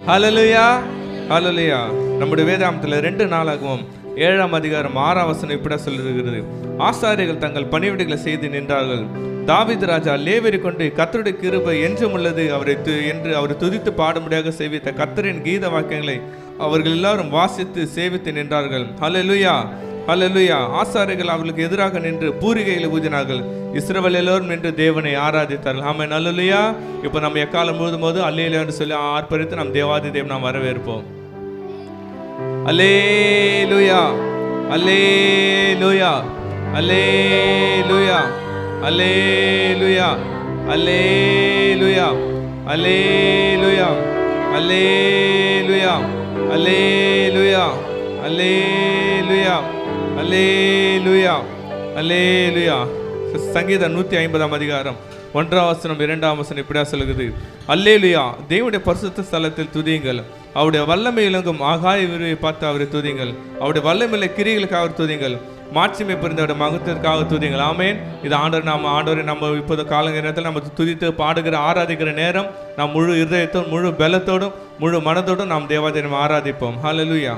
ஹல்லேலூயா, ஹல்லேலூயா. நம்முடைய வேதாகமத்தில் 2 நாளாகவும் 7ஆம் அதிகாரம் 6ஆம் வசனம் இப்படி சொல்லியிருக்கிறது. ஆசாரியர்கள் தங்கள் பணிவிடைகளை செய்து நின்றார்கள். தாவீது ராஜா லேவியரை கொண்டு கர்த்தருடைய கிருபை என்றும் உள்ளது என்று அவர் துதித்து பாடும்படியாக சேவித்த கர்த்தரின் கீத வாக்கியங்களை அவர்கள் எல்லாரும் வாசித்து சேவித்து நின்றார்கள். ஹல்லேலூயா, ஹல்லேலூயா. ஆசாரியர்கள் அவர்களுக்கு எதிராக நின்று பூரிகையில் ஊதினார்கள். இஸ்ரவேல் எல்லோரும் நின்று தேவனை ஆராதித்தார்கள். ஆமென், ஹல்லேலூயா. இப்போ நம்ம எக்காலம் முழுதும் போது அல்லேலூயா என்று சொல்லி ஆர்ப்பரித்து நம் தேவாதி தேவன் நாம் வரவேற்போம். அல்லேலூயா, அல்லேலூயா, அல்லேலூயா, அல்லேலூயா, அல்லேலூயா, அல்லேலூயா, அல்லேலூயா, அல்லேலூயா, அல்லேலூயா, அல்லேலூயா, அல்லேலூயா. சங்கீதம் 150ஆம் அதிகாரம் 1ஆம் வசனம் 2ஆம் வசனம் இப்படியா சொல்லுகிறது. அல்லேலூயா, தேவனுடைய பரிசுத்த ஸ்தலத்தில் துதியுங்கள். அவருடைய வல்லமை இலங்கும் ஆகாய விருவை பார்த்து அவரை துதியுங்கள். அவருடைய வல்லமையில கிரிகளுக்காக அவர் துதியுங்கள். மாட்சிமை புரிந்தவருடைய மகத்திற்காக துதியுங்கள். ஆமேன். இது ஆண்டவரை நம்ம இப்போது காலங்க நேரத்தில் நம்ம துதித்து பாடுகிற ஆராதிக்கிற நேரம். நாம் முழு இருதயத்தோடும் முழு பலத்தோடும் முழு மனதோடும் நாம் தேவாதை நம்ம ஆராதிப்போம். ஹல்லேலூயா.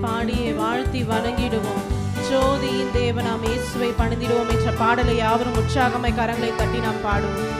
பாடியே வாழ்த்தி வணங்கிடுவோம். ஜோதியின் தேவனாம் இயேசுவை பணிந்திடுவோம் என்ற பாடலை யாவரும் உற்சாகமாய் கரங்களை தட்டி நாம் பாடுவோம்.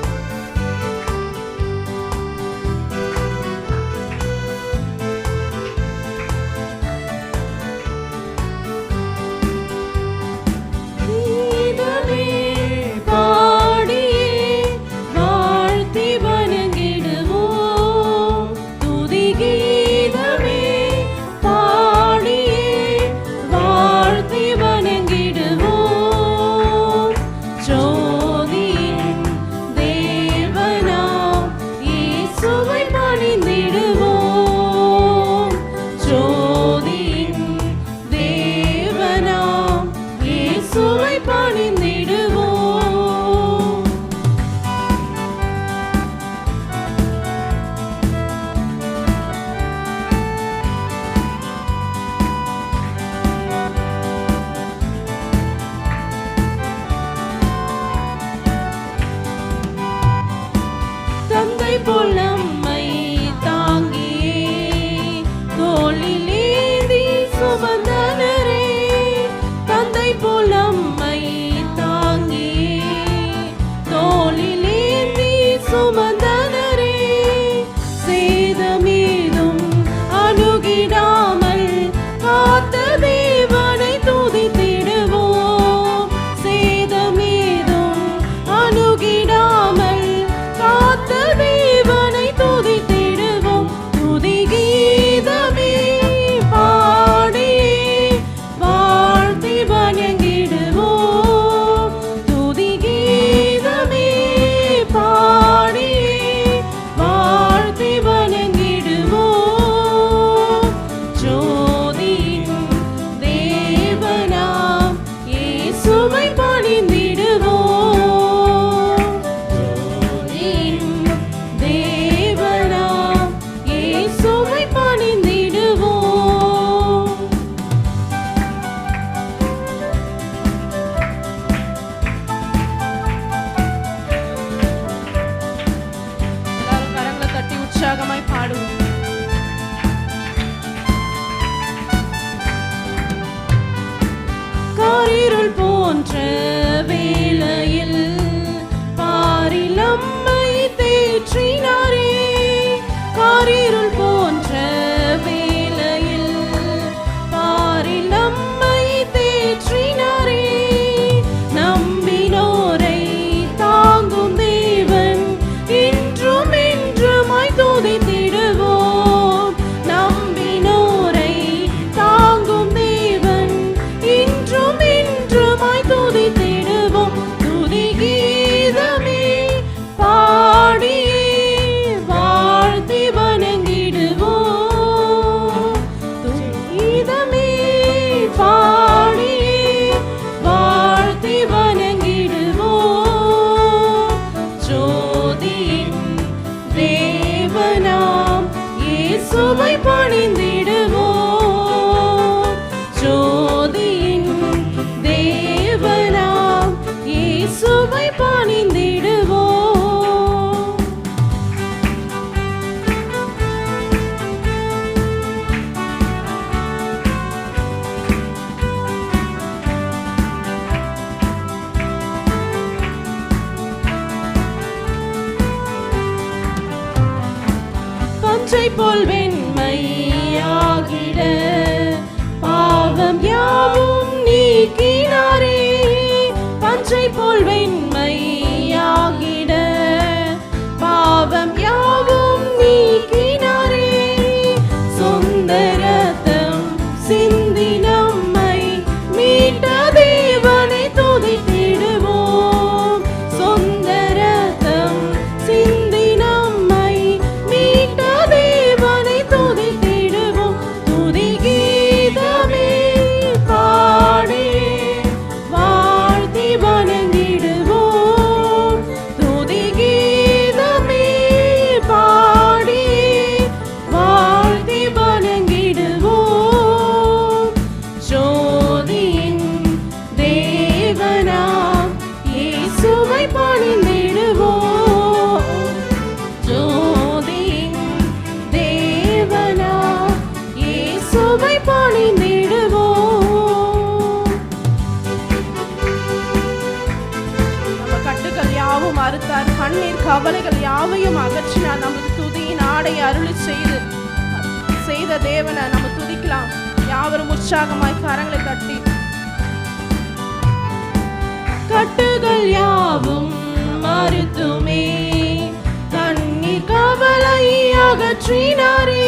வாழ்த்தி வணங்கிடு போல் வெண்மையாகிட பாவம் யாவும் நீக்கினாரே. பஞ்சை போல் வெண்மையாகிட பாவம் யாவும் நீக்கினாரே. சொந்த ரத்தம் சிந்தி நம்மை மீட்ட தேவனை துதித்திடுவோம். சொந்த ரத்தம் சிந்தி நம்மை மீட்ட தேவனை துதித்திடுவோம். துதி கீதமே பாடி வாழ்த்தி வணங்கிடுவோம். துதி கீதமே பாடி வாழ்த்தி வணங்கிடுவோம். ஜோதியின் தேவனாம் இயேசுவை பணிந்திடுவோம். ஜோதியின் தேவனாம் இயேசுவை பணிந்திடுவோம். நம்ம கட்டுகள் யாவும் அறுத்தார், கண்ணீர் கவலைகள் யாவையும் அகற்றினார். நமக்கு துதியின் ஆடை அருளி செய்த தேவனை நம்ம துதிக்கலாம். யாவரும் உற்சாகமாய் கரங்களை தட்டி. கட்டுகள் யாவும் மறுத்துமே கண்ணீர் கவலை அகற்றினாரே.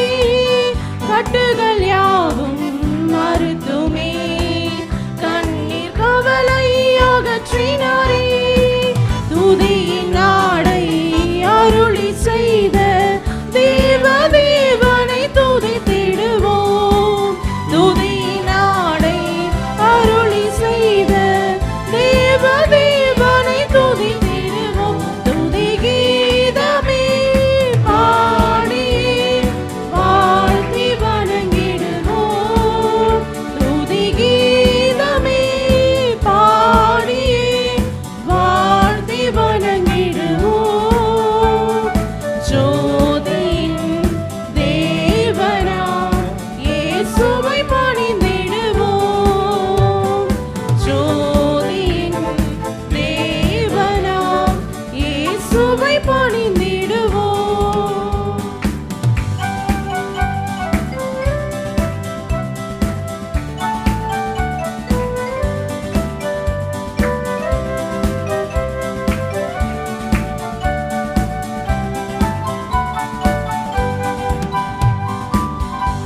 கட்டுகள் யாவும் மறுத்துமே கண்ணீர் கவலை அகற்றினாரே. துதியின் ஆடை அருளி செய்த தேவனை துதித்திடுவோம். துதியின் ஆடை அருளி செய்த தேவனை துதித்திடுவோம். துதி கீதமே பாடி வாழ்த்தி வணங்கிடுவோம். துதி கீதமே பாடி வாழ்த்தி வணங்கிடுவோம். ஜோதியின் தேவனாம் இயேசுவை பணிந்திடுவோம். ஜோதியின் தேவனாம் இயேசுவை பணிந்திடுவோம்.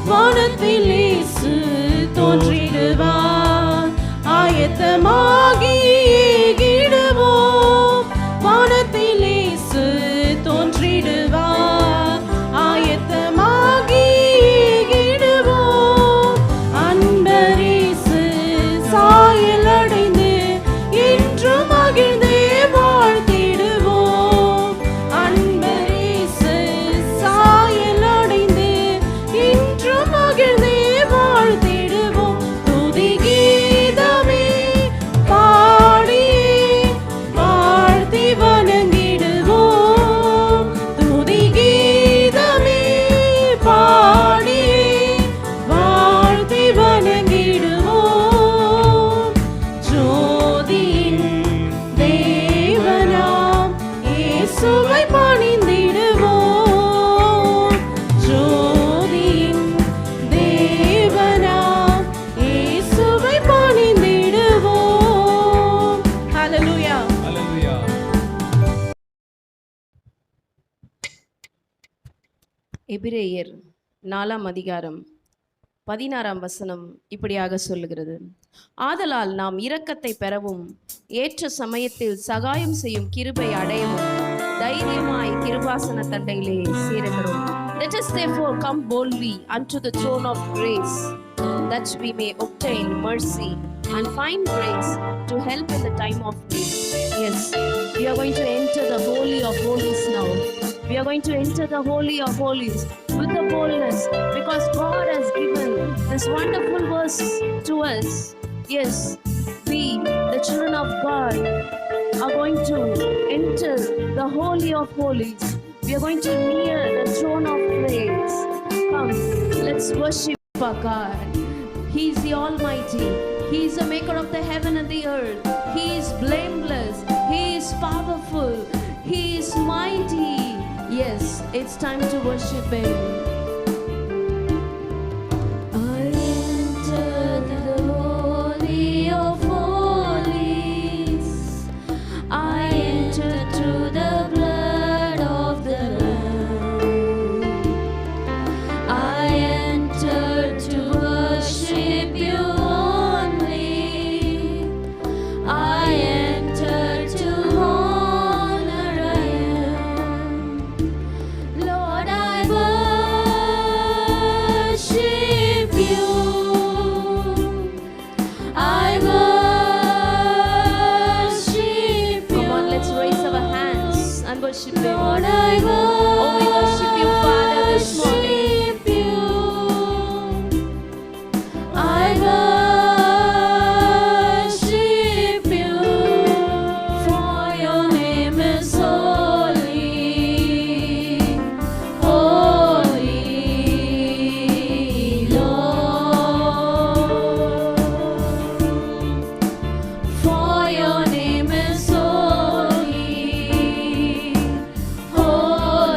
வானத்தில் இயேசு தோன்றிடுவார், ஆயத்தமாகி ஏகிடுவோம். வானத்தில் இயேசு தோன்றிடுவார், ஆயத்தமாகி ஏகிடுவோம். அன்பர் இயேசு சாயல் அடைந்து என்றும் மகிழ்ந்தே வாழ்த்திடுவோம். அன்பர் இயேசு சாயல் அடைந்து என்றும் மகிழ்ந்தே வாழ்த்திடுவோம். துதி கீதமே பாடி வாழ்த்தி வணங்கிடுவோம். துதி கீதமே பாடி வாழ்த்தி வணங்கிடுவோம். ஜோதியின் தேவனாம் இயேசுவை பணிந்திடுவோம். ஜோதியின் தேவனாம் இயேசுவை பணிந்திடுவோம். ஹல்லேலூயா. அல்லேலூயா. எபிரேயர் 4 அதிகாரம் 16 வசனம் இப்படியாக சொல்லுகிறது. ஆதலால் நாம் இரக்கத்தை பெறவும் ஏற்ற சமயத்தில் சகாயம் செய்யும் கிருபை அடையவும் தைரியமாய் கிருபாசன தண்டையிலே சேருகிறோம். Let us therefore come boldly unto the throne of grace, that we may obtain mercy and find grace to help in the time of need. Yes, we are going to enter the Holy of Holies now. We are going to enter the Holy of Holies with the boldness, because God has given this wonderful verse to us. Yes, we, the children of God, are going to enter the Holy of Holies. We are going to near the throne of grace. Come, let's worship our God. He is the Almighty. He is the maker of the heaven and the earth. He is blameless. He is powerful. He is mighty. Yes, it's time to worship Him. worship you. Oh, we worship you, Father, this morning. I worship you, for your name is holy, holy Lord. For your name is holy, holy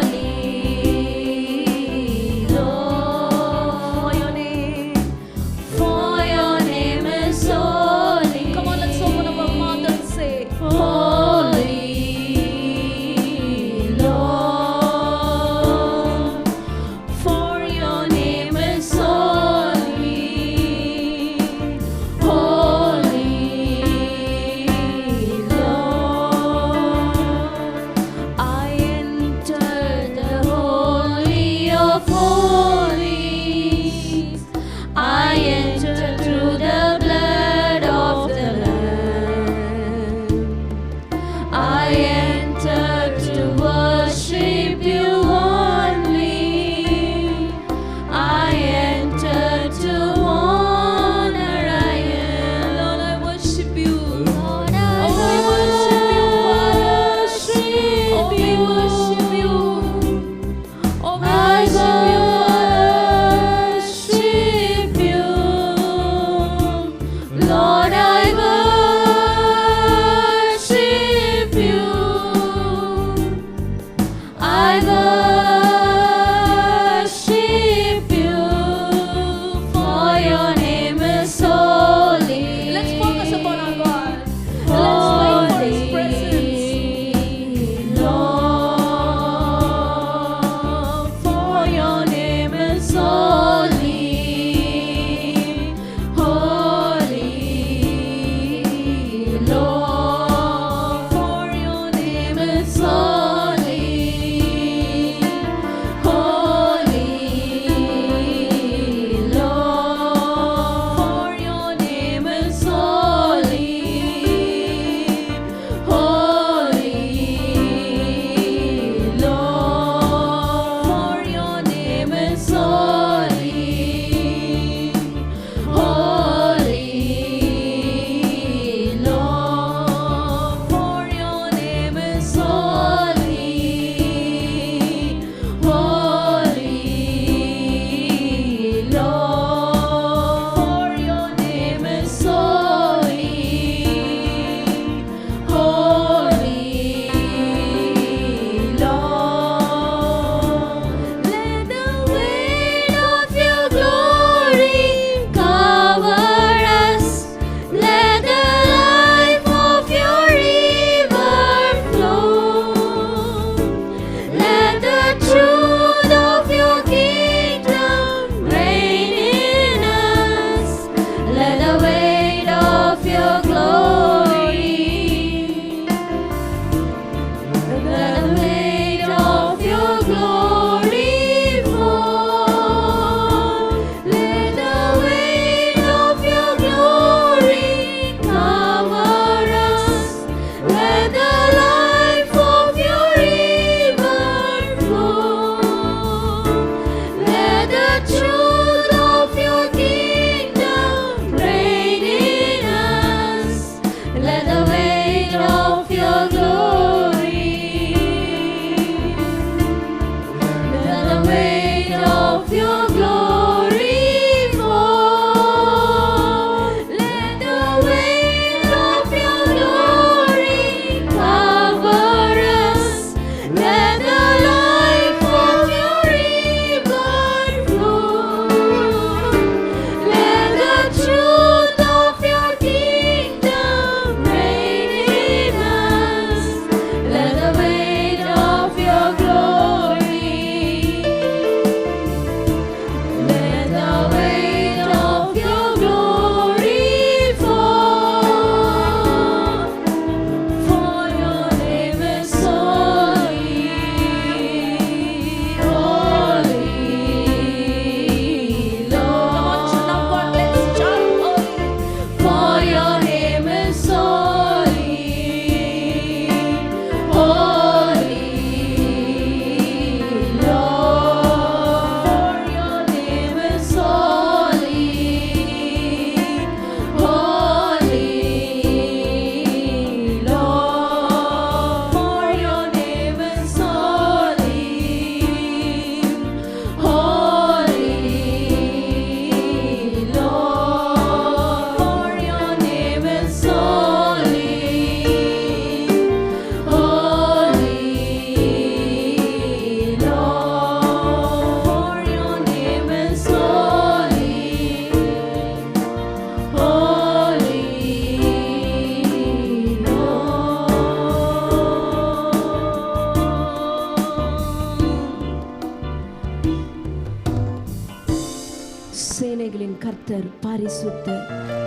கர்த்தர் பரிசுத்தர்,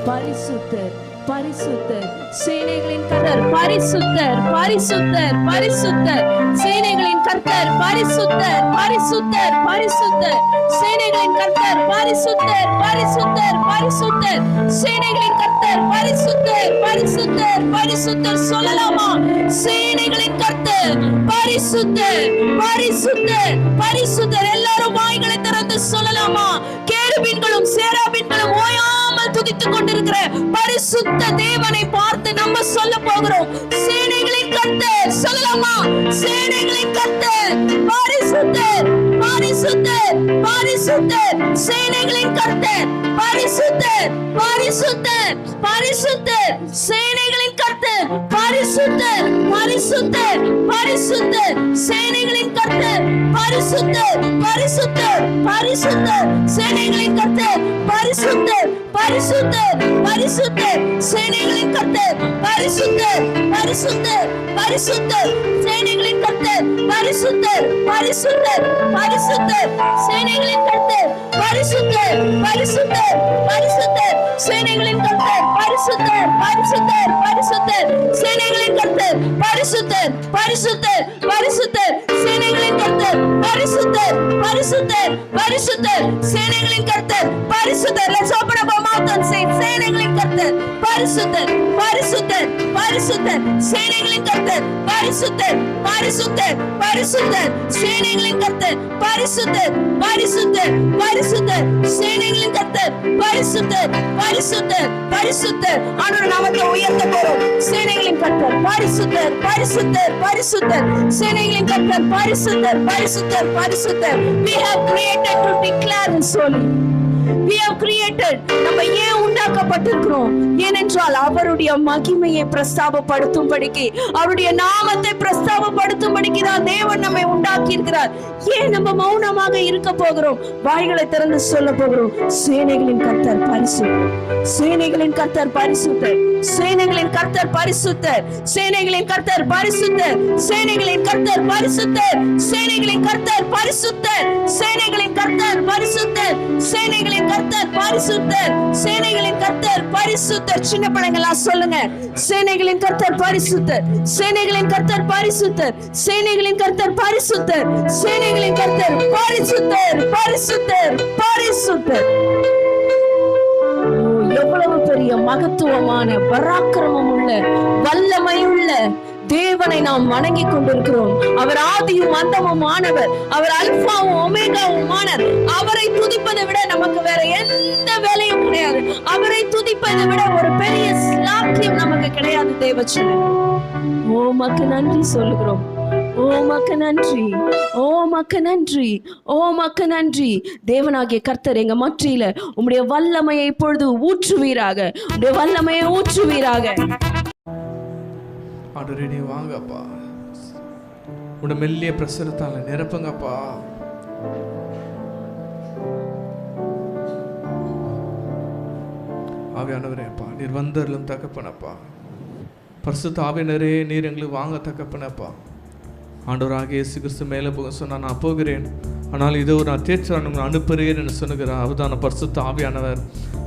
பரிசுத்தர், பரிசுத்தர். சேனைகளின் கர்த்தர் பரிசுத்தர், பரிசுத்தர், பரிசுத்தர். சேனைகளின் கர்த்தர் பரிசுத்தர், பரிசுத்தர், பரிசுத்தர். சேனைகளின் கர்த்தர் பரிசுத்தர், பரிசுத்தர், பரிசுத்தர். சேனைகளின் கர்த்தர் பரிசுத்தர், பரிசுத்தர், பரிசுத்தர். சொல்லலாமா? சேனைகளின் கர்த்தர் பரிசுத்தர், பரிசுத்தர், பரிசுத்தர். எல்லாரும் வாய்களை திறந்து சொல்லலாமா? கேருபீன்களும் சேராபீன்களும் ஓயாமல் துதித்துக் கொண்டிருக்கிற பரிசுத்த தேவனை பார்த்து நம்ம சொல்ல போகிறோம். சேனைகளின் கர்த்தர் சொல்லலாமா? சேனைகளின் கர்த்தர் பரிசுத்தர், பரிசுத்தர், பரிசுத்தர். சேனைகளின் கர்த்தர் பரிசுத்தர், பரிசுத்தர், பரிசுத்தர். சேனைகளின் கர்த்தர் பரிசுத்தர், பரிசுத்தர், பரிசுத்தர். சேனைகளின் கர்த்தர் பரிசுத்தர், பரிசுத்தர், பரிசுத்தர். சேனைகளின் கர்த்தர் பரிசுத்தர், பரிசுத்தர், பரிசுத்தர். சேனைகளின் கர்த்தர் பரிசுத்தர், பரிசுத்தர், பரிசுத்தர். சேனைகளின் கர்த்தர் பரிசுத்தர், பரிசுத்தர், பரிசுத்தர். சேனைகளின் கர்த்தர் பரிசுத்தர், பரிசுத்தர், பரிசுத்தர். சேனைகளின் கர்த்தர் பரிசுத்தர், பரிசுத்தர், பரிசுத்தர். சேனைகளின் கர்த்தர் பரிசுத்தர், பரிசுத்தர், பரிசுத்தர். சேனைகளின் கர்த்தர் பரிசுத்தர், பரிசுத்தர், பரிசுத்தர். சேனைகளின் கர்த்தர் பரிசுத்தர். Let's open up our mouth and say சேனைகளின் கர்த்தர் பரிசுத்தர், பரிசுத்தர், பரிசுத்தர். சேனைகளின் கர்த்தர் பரிசுத்தர், பரிசுத்தர், பரிசுத்தர். சேனைகளின் கர்த்தர் பரிசுத்தர், பரிசுத்தர், பரிசுத்தர். சேனைகளின் கர்த்தர் பரிசுத்தர், பரிசுத்தர், பரிசுத்தர். ஆண்டவருடைய நாமத்தை உயர்த்த போறோம். சேனைகளின் கர்த்தர் பரிசுத்தர், பரிசுத்தர், பரிசுத்தர். சேனைகளின் கர்த்தர் பரிசுத்தர், பரிசுத்தர், பரிசுத்தர். We have created to declare His holy. We have created. நம்ம ஏன் உண்டாக்கப்பட்டிருக்கிறோம்? ஏனென்றால் அவருடைய மகிமையை பிரஸ்தாபப்படுத்தும்படிக்கு, அவருடைய நாமத்தை பிரஸ்தாபப்படுத்தும்படிக்கு தான் தேவன் நம்மை உண்டாக்கி இருக்கிறார். ஏன் நம்ம மௌனமாக இருக்க போகிறோம்? வாய்களை திறந்து சொல்ல போகிறோம். சேனைகளின் கர்த்தர் பரிசுத்தர், சேனைகளின் கர்த்தர் பரிசுத்தர், சேனைகளின் கர்த்தர் பரிசுத்தர், சேனைகளின் கர்த்தர் பரிசுத்தர், சேனைகளின் கர்த்தர் பரிசுத்தர், சேனைகளின் கர்த்தர் பரிசுத்தர், சேனைகளின் கர்த்தர் பரிசுத்தர், சேனைகளின் கர்த்தர் பரிசுத்தர், சேனைகளின் கர்த்தர் பரிசுத்தர். சின்ன பிள்ளைங்களா சொல்லுங்க. சேனைகளின் கர்த்தர் பரிசுத்தர், சேனைகளின் கர்த்தர் பரிசுத்தர், சேனைகளின் கர்த்தர் பரிசுத்தர், சேனைகளின் கர்த்தர் பரிசுத்தர், பரிசுத்தர், பரிசுத்தர். எவ்வளவு பெரிய மகத்துவமான பராக்கிரமம் உள்ள வல்லமையுள்ள தேவனை நாம் வணங்கிக் கொண்டிருக்கிறோம். அவர் ஆதியும் அந்தமுமானவர், அவர் அல்பாவும் ஒமேகாவுமானவர். அவரை துதிப்பதை விட நமக்கு வேற எந்த வேலையும் கிடையாது. அவரை துதிப்பதை விட ஒரு பெரிய ஸ்லாக்கியம் நமக்கு கிடையாது. தேவச்சனே, உமக்கு நன்றி சொல்லுகிறோம். ஓமக்கு நன்றி, ஓமக்கு நன்றி, ஓமக்கு நன்றி. தேவனாகிய கர்த்தர் எங்க மத்தியில உம்முடைய வல்லமையை இப்பொழுது ஊற்றுவீராக, உம்முடைய வல்லமையை ஊற்றுவீராக. ஆண்டவரே நீ வாங்கப்பா, உன்னை மெல்லிய பிரசனத்தால நிரப்புங்கப்பா. ஆவியானவரேப்பா நீர் வந்தருளும் தகப்பனப்பா. பரிசுத்த ஆவியானவரே நீர் எங்களுக்கு வாங்க தகப்பனப்பா. ஆண்டவராகிய இயேசு கிறிஸ்து மேலே போக சொன்னா நான் போகிறேன், ஆனால் இதோ நான் தேற்றான் உங்களை அனுப்புகிறேன் என்று சொன்னுகிறார். அவர்தான் பரிசுத்த ஆவியானவர்.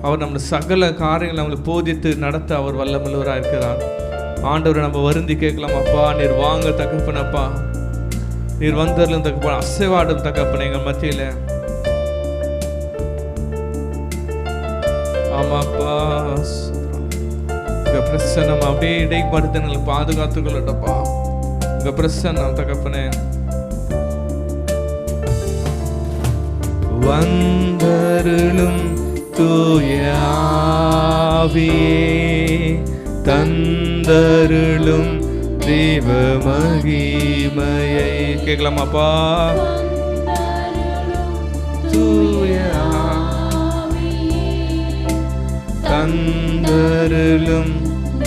அவர் நம்மளை சகல காரியங்களை நம்மளை போதித்து நடத்த அவர் வல்லமுள்ளவராக இருக்கிறார். ஆண்டவரை நம்ம வருந்தி கேட்கலாம். அப்பா நீர் வாங்க தகப்பனப்பா, நீர் வந்தருளும் தகப்பன, அசைவாடும் தகப்பன எங்கள் மத்தியில. ஆமாப்பா, உங்க பிரசன்னம் அப்படியே இடைப்படுத்த எங்களை பாதுகாத்து கொள்ளட்டப்பா. உங்க பிரசன்னம் தகப்பனே. வந்தருளும் தூய ஆவியே, தந்தருளும் தேவ மகிமையை. கேட்கலாமாப்பா? தூய தந்தருளும்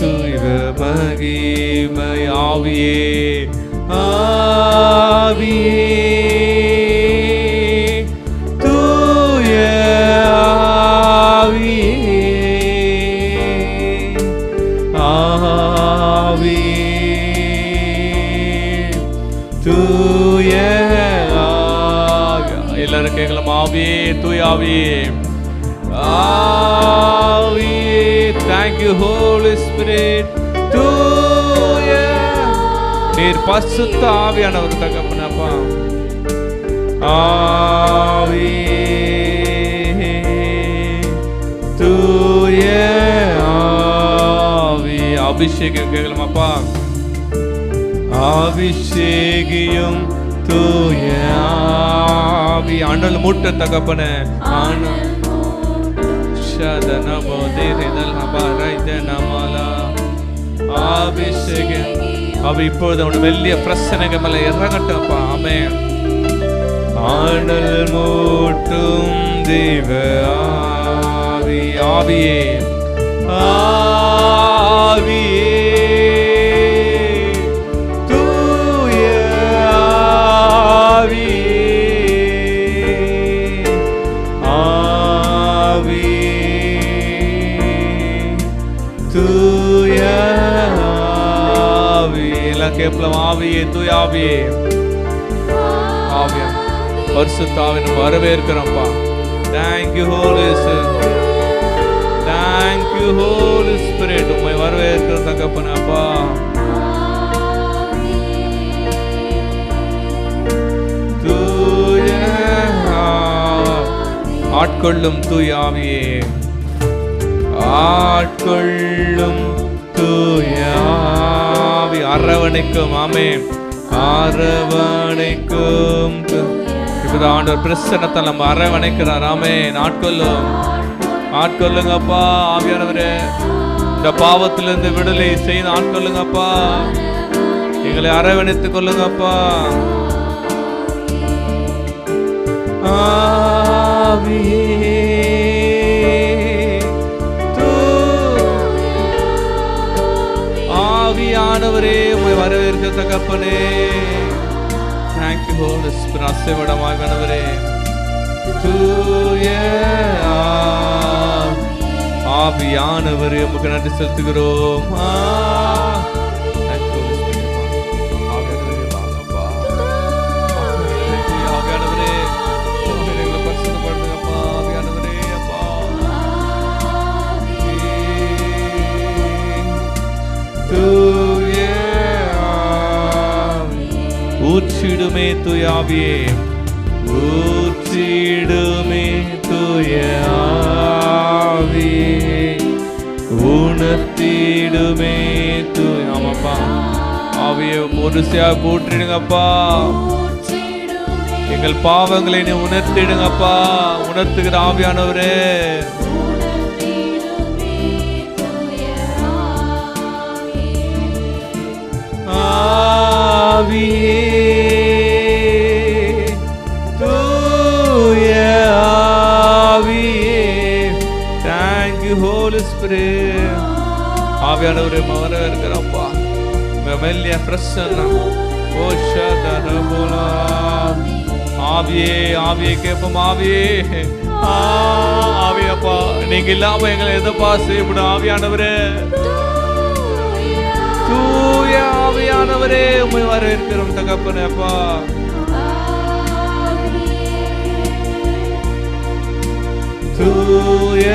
தூய மகிமை. ஆவியே, ஆவியே, தூய தூய எல்லாரும் கேட்கலாம். ஆவியே, தூய ஆவியே, ஆவியே thank you Holy Spirit தூய நீர் பரிசுத்த ஆவியானவர் தகப்பனே அப்பா ஆவியே தூய ஆவி அபிஷேகம் கேட்கலாம் அப்பா அபிஷேகியும் தூய ஆவி அனல் மூட்ட தகப்பனே அனல் அபிஷேகம் அவ இப்பொழுது அவன் வெள்ளிய பிரச்சனைகள் மேல இறங்கட்டப்பா ஆமென் அனல் மூட்டும் தேவ ஆவி ஆவியே ஆவியே தூய ஆவியே ஆவியே தூய ஆவி எல்லாம் கேட்கலாம் ஆவியே தூய ஆவியே ஆவியா பரிசுத்த ஆவியை வரவேற்கிறோம்ப்பா thank you Holy Spirit thank you Holy Spirit உம்மை வரவேற்கிறோம் தகப்பனே அப்பா தூய ஆட்கொள்ளும் தூய ஆவியே ஆட்கொள்ளும் தூய ஆவி அரவணைக்கும் ஆமென் அரவணைக்கும் இப்பதான் ஆண்டவர் பிரசன்னத்தை நம்ம அரவணைக்கிறார் ஆமென் ஆட்கொள்ளுங்கப்பா ஆவியானவரே இந்த பாவத்திலிருந்து விடுதலை செய்து ஆட்கொள்ளுங்கப்பா எங்களை அரவணைத்துக் கொள்ளுங்கப்பா ஆவியே ஆவியானவரே உம்மை வரவேற்க தகப்பனே thank you Holy Spirit அசைவிடமாகவரே தூய ஆவியானவரே உமக்கு நன்றி செலுத்துகிறோம் thank you Holy Spirit ஆவியானவரே வாங்கப்பா ஆவியானவரே எங்களை பரிசுத்தப்படுத்துங்கப்பா ஆவியானவரே அப்பா தூய ஊற்றிடுமே தூய ஆவியே ஊற்றிடுமே தூய ஆவியே உணர்த்திடுமே தூய ஆமாப்பா ஆவியை முழுசையாக ஊற்றிடுங்கப்பா எங்கள் பாவங்களை நீ உணர்த்திடுங்கப்பா உணர்த்துகிற ஆவியானவரே ஆவியே தூய ஆவியே thank you Holy Spirit ஆவியானவரே வரவேற்கிறோம்ப்பா மெல்லிய பிரசன்ன ஓஷதரபுலா ஆவியே ஆவியே கேட்போம் ஆவியே ஆவியப்பா நீங்க இல்லாம எங்களை எதப்பா செய்யப்படும் ஆவியானவரே தூய ஆவியானவரே உம்மை வரவேற்கிறோம் தகப்பனே அப்பா தூய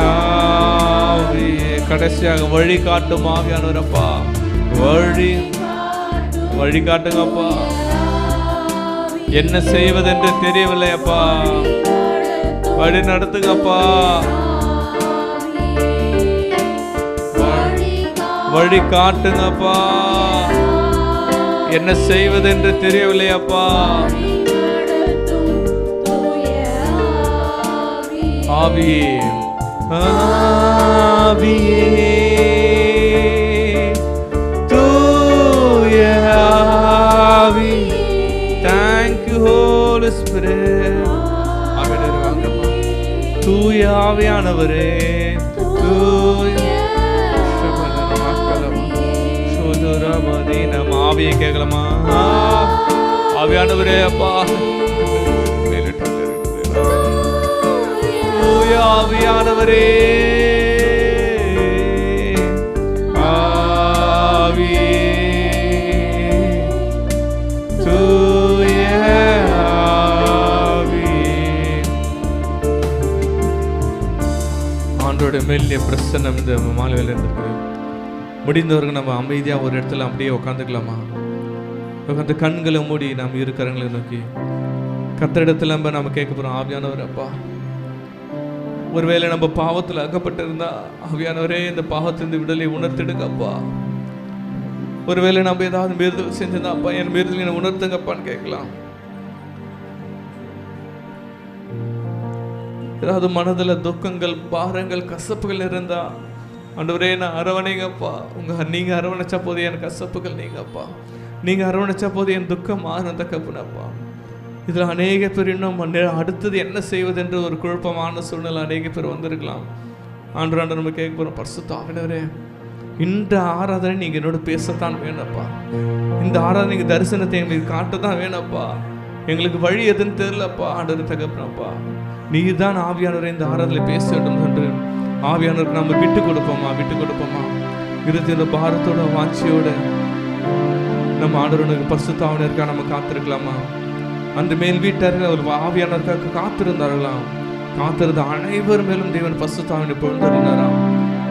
ஆவியே கடைசியாக வழி காட்டும் ஆவியானவரப்பா வழி காட்டுங்கப்பா என்ன செய்வதென்று தெரியவில்லை அப்பா வழி நடத்துங்கப்பா வழி காட்டுங்கப்பா என்ன செய்வதென்று தெரியவில்லை அப்பா ஆவியே ஆவியே தூய ஆவி thank you Holy Spirit ஆவியானவரே வாங்கப்பா தூய ஆவியானவரே தூய நம்ம ஆவியை கேட்கலாமா ஆவியானவரே அப்பா ஆவியானவரே ஆவியே தூய ஆவியே மெல்லிய பிரசன்னம் இந்த மாலையில் இருந்திருக்கு. முடிந்தவர்கள் நம்ம அமைதியாக ஒரு இடத்துல அப்படியே உட்காந்துக்கலாமா? உட்காந்து கண்களை மூடி நம்ம இருக்கிறவங்களை நோக்கி கத்திரிடத்துல நம்ம கேட்க போகிறோம், ஆவியானவர் அப்பா, ஒருவேளை நம்ம பாவத்தில் அகப்பட்டிருந்தா ஆவியானவரே இந்த பாவத்திலிருந்து விடுதலை உணர்த்திடுங்கப்பா. ஒருவேளை நம்ம ஏதாவது மீறுதல் செஞ்சிருந்தா அப்பா என் மீறுதல் என்னை உணர்த்துங்கப்பான்னு கேட்கலாம். ஏதாவது மனதில் துக்கங்கள், பாரங்கள், கசப்புகள் இருந்தா ஆண்டவரே நான் அரவணைங்கப்பா. நீங்க அரவணைச்சா போது என் கசப்புகள் நீங்கப்பா, நீங்க அரவணைச்சா போது என் துக்கம் ஆனந்த கப்புனப்பா. இதில் அநேக பேர் இன்னும் அடுத்தது என்ன செய்வது என்று ஒரு குழப்பமான சூழ்நிலை அநேக பேர் வந்திருக்கலாம். ஆண்டு நம்ம கேட்க போகிறோம், பரிசுத்த ஆவியானவரே இந்த ஆராதனை நீங்கள் என்னோட பேசத்தான் வேணப்பா. இந்த ஆராதனை நீங்கள் தரிசனத்தை எங்களுக்கு காட்டத்தான் வேணப்பா. எங்களுக்கு வழி எதுன்னு தெரியலப்பா. ஆண்டவர் தகப்பனப்பா, நீ தான் ஆவியானவரை இந்த ஆராதனை பேச வேண்டும் என்று ஆவியானவருக்கு நம்ம விட்டு கொடுப்போமா. இருந்த பாரத்தோட வாஞ்சியோட நம்ம ஆண்டவனுக்கு பரிசுத்த ஆவியானவருக்காக நம்ம காத்திருக்கலாமா? அந்த மேல் வீட்டார்கள் அவர் ஆவியானவருக்காக காத்திருந்தார்களாம். காத்திருந்த அனைவர் மேலும் தேவன் பரிசுத்த ஆவியானவரை பொழுதுறாராம்.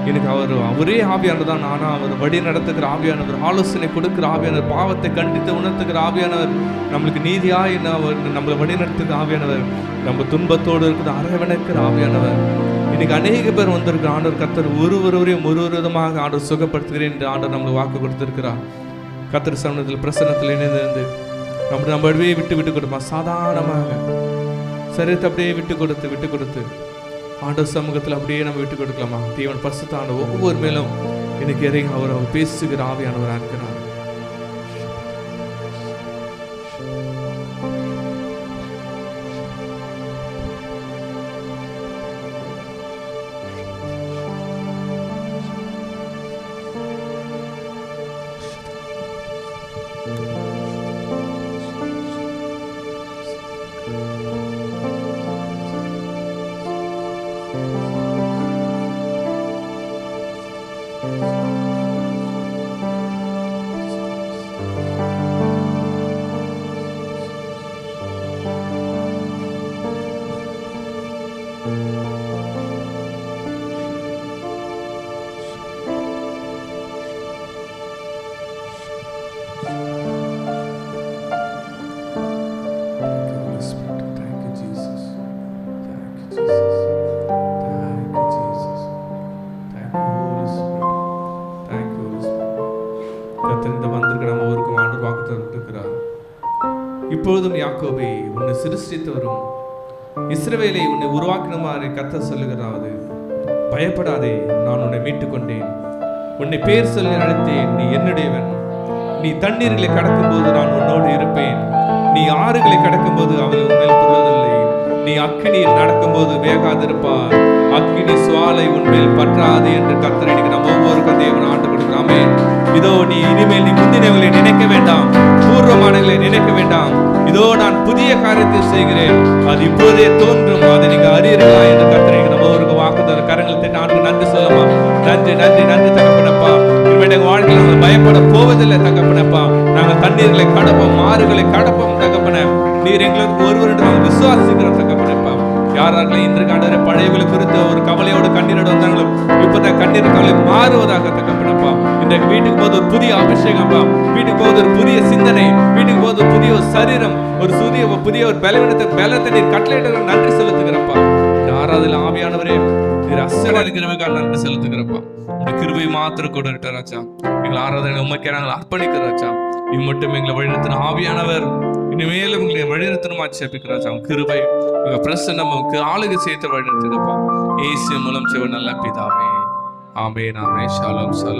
எனக்கு அவரே ஆவியானவர் தான். ஆனால் அவர் வழி நடத்துகிற ஆவியானவர், ஆலோசனை கொடுக்கிற ஆவியானவர், பாவத்தை கண்டித்து உணர்த்துகிற ஆவியானவர், நம்மளுக்கு நீதியாய் நம்மளை வழி நடத்துகிற ஆவியானவர், நம்ம துன்பத்தோடு இருக்கிற அரவணைக்கிற ஆவியானவர். இன்னைக்கு அநேக பேர் வந்திருக்கிற ஆண்டவர் கர்த்தர் ஒருவரையும் ஒரு விதமாக ஆண்டவர் சுகப்படுத்துகிறேன் என்று ஆண்டவர் நம்மளுக்கு வாக்கு கொடுத்திருக்கிறார். கர்த்தர் சமூகத்தில் பிரசன்னத்தில் இணைந்து நம்ம அப்படியே விட்டு கொடுப்போம். சாதாரணமாக சரீரத்தை அப்படியே விட்டு கொடுத்து ஆண்டவர் சமூகத்தில் அப்படியே நம்ம விட்டு கொடுக்கலாமா? தேவன் பரிசுத்தான ஒவ்வொரு மேலும் எனக்கு இறங்கி அவர் பேசுகிற ஆவியானவராக இருக்கிறார். இப்பொழுதும் யாக்கோபை உன்னை சிருஷ்டித்தவரும் இஸ்ரவேலை உன்னை உருவாக்கினமாறு கர்த்தர் சொல்லுகிறாவது, பயப்படாதே, நான் உன்னை மீட்டுக் கொண்டேன், உன்னை பேர் சொல்லி அழைத்தேன், நீ என்னுடையவன். நீ தண்ணீர்களை கடக்கும் போது நான் உன்னோடு இருப்பேன், நீ ஆறுகளை கடக்கும் போது அவை உன்மேல் துள்ளுவதில்லை. நீ அக்கினியில் நடக்கும் போது வேகாதிருப்பார், அக்கினி சுவாலை உன்மேல் பற்றாது என்று கர்த்தர் இன்னைக்கு நம்ம ஒவ்வொருக்கும் தேவன் ஆண்டு கொடுக்கிறாமே. இதோ நீ இனிமேல் நீ முந்தினவர்களை நினைக்க வேண்டாம், பூர்வமானங்களை நினைக்க வேண்டாம். இதோ நான் புதிய காரியத்தை செய்கிறேன், அது இப்போதே தோன்றும், அதை நீங்க அறியீர்களா என்று கர்த்தர் நம்ம ஒவ்வொருக்கு வாக்குதல் கரங்கள் திட்ட ஆண்டு நன்றி சொல்லமா. நன்றி நன்றி நன்றி தகப்பனப்பா. இனிமேல் எங்கள் வாழ்க்கையில் நாங்கள் பயப்பட போவதில்லை தகப்பனப்பா. நாங்கள் தண்ணீர்களை கடப்போம், ஆறுகளை கடப்போம் தகப்பன. நீர் எங்களுக்கு ஒருவர் என்று நாங்கள் விசுவாசிக்கிறோம் தகப்பனப்பா. யாரார்கள் இன்று காண்டவரை பழையவர்களை குறித்து ஒரு கவலையோடு கண்ணீரோடு வந்தாங்களோ இப்பதான் கண்ணீர் கவலை மாறுவதாக தகப்பனப்பா. இன்றைக்கு வீட்டுக்கு போது ஒரு புதிய அபிஷேகம்ப்பா, வீட்டுக்கு போது ஒரு புதிய சிந்தனை, வீட்டுக்கு போது ஒரு புதிய ஒரு சரீரம், புதிய ஒரு பலத்தை நீர் கட்டளையிட நன்றி செலுத்துகிறப்பா. யாராவது ஆவியானவரே நீர் அசையா இருக்கிறவங்க நன்றி செலுத்துகிறப்பா. உங்க கிருபை மாத்திரம் கூட ராஜா. எங்களை ஆராதனை உண்மைக்கே நாங்கள் அர்ப்பணிக்கிறோம். இம்மட்டும் எங்களை வழிநடத்தின ஆவியானவர் இனிமேலும் உங்களை வழிநடத்தணுமா சேப்பிக்கிறாச்சா. உங்க கிருபை உங்க பிரசன்னம் நமக்கு ஆளுகை சேர்த்து வழிநடத்துகிறப்பா. இயேசு மூலம் செய்வ நல்ல பிதாவே. Amen amen. ஷாலோம் ஷாலோம்.